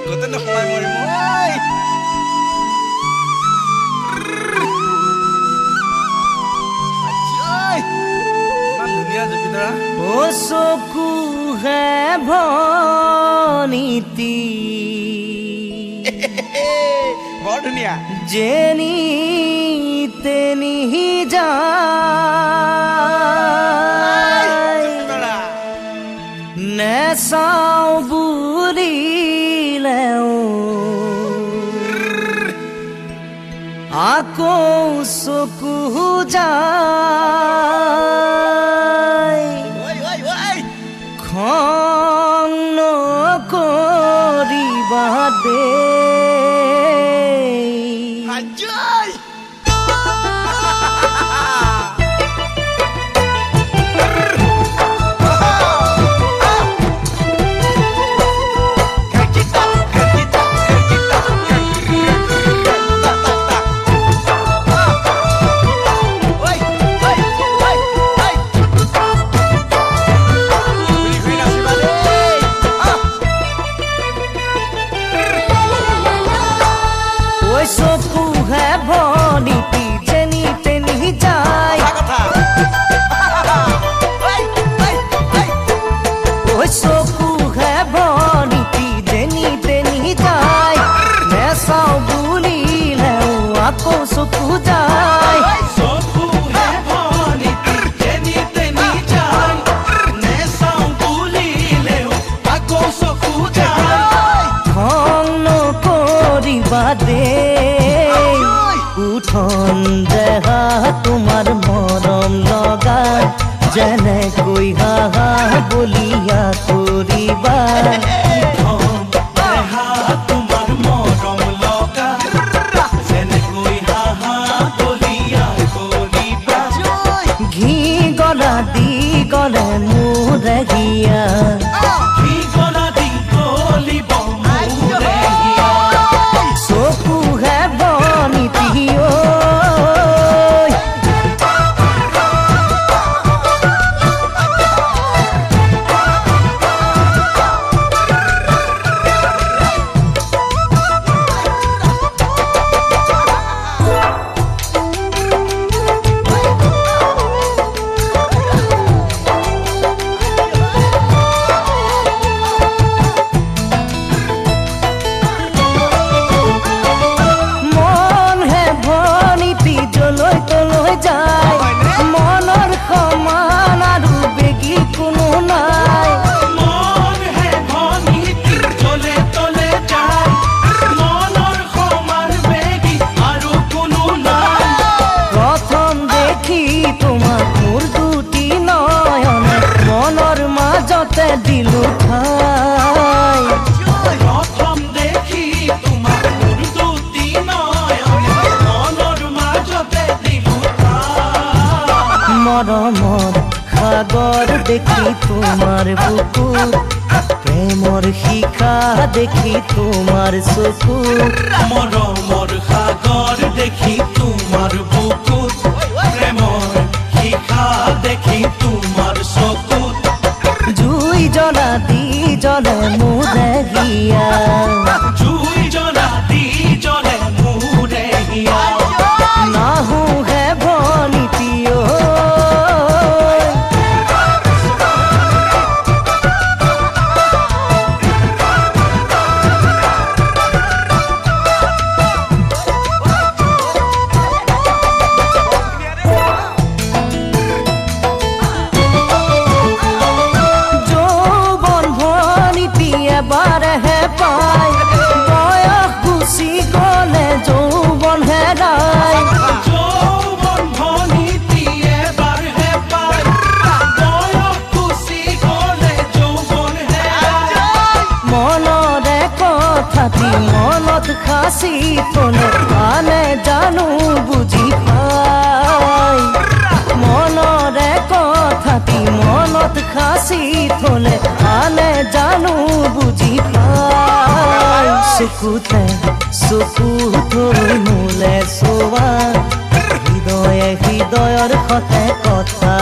Kota nak main mori. Ajoy. Iman dunia je pitra. O soku hai bhaniti. बहुत दुनिया jenny तेनी जाय नैसाओ बुरी लेओ आको सुकु जाय खोंग नो कोरी बादे Ajoy. सोकू है भोनीती जेनी तेनी जाय ओए सोकू है भोनीती जेनी तेनी जाय नैसाओ बुली लेओ आको सोकू जाय सोकू है भोनीती जेनी तेनी जाय नैसाओ बुली लेओ आको सोकू जाय खोंग कोरी बादे उठन देहा तुम्हार मरम लगा जने कोई हाहा बोलिया करिबा तुम्हार मरम लगा जने कोई हाहा बोलिया करिबा घी गला दी गले मुरे हिया घी गला दी गलिब मुरे हिया सोकू है बनिती दिलु ठाई प्रथम देखी तुम्हार मुर्दुती नयन मनर माझते दिलु ठाई मरमर सागर देखी तुम्हार बुकुर प्रेमर शिखा देखी तुम्हार चकुर मरमर सागर देखी तुम्हार बुकुर प्रेमर शिखा देखी तुम्हार चकुर जुई जना दी जले मुरे हिया जुई जना दी जले मुरे हिया नाहू है भनिती बार है पाई बयस गुसी गले যৌবন হেরাই যৌবন ভনিতি এবার হে পাই বয়স খুশি গলে যৌবন হেরাই মনরে কথাটি মনত খাসি তোলে আনে জানু বুঝি পাই মনরে কথাটি মনত খাসি তোলে আনে জানু বুঝি পাই সুকুতে সুকুতৈ মোলে সোৱা হৃদয়ে হৃদয়ৰ কথা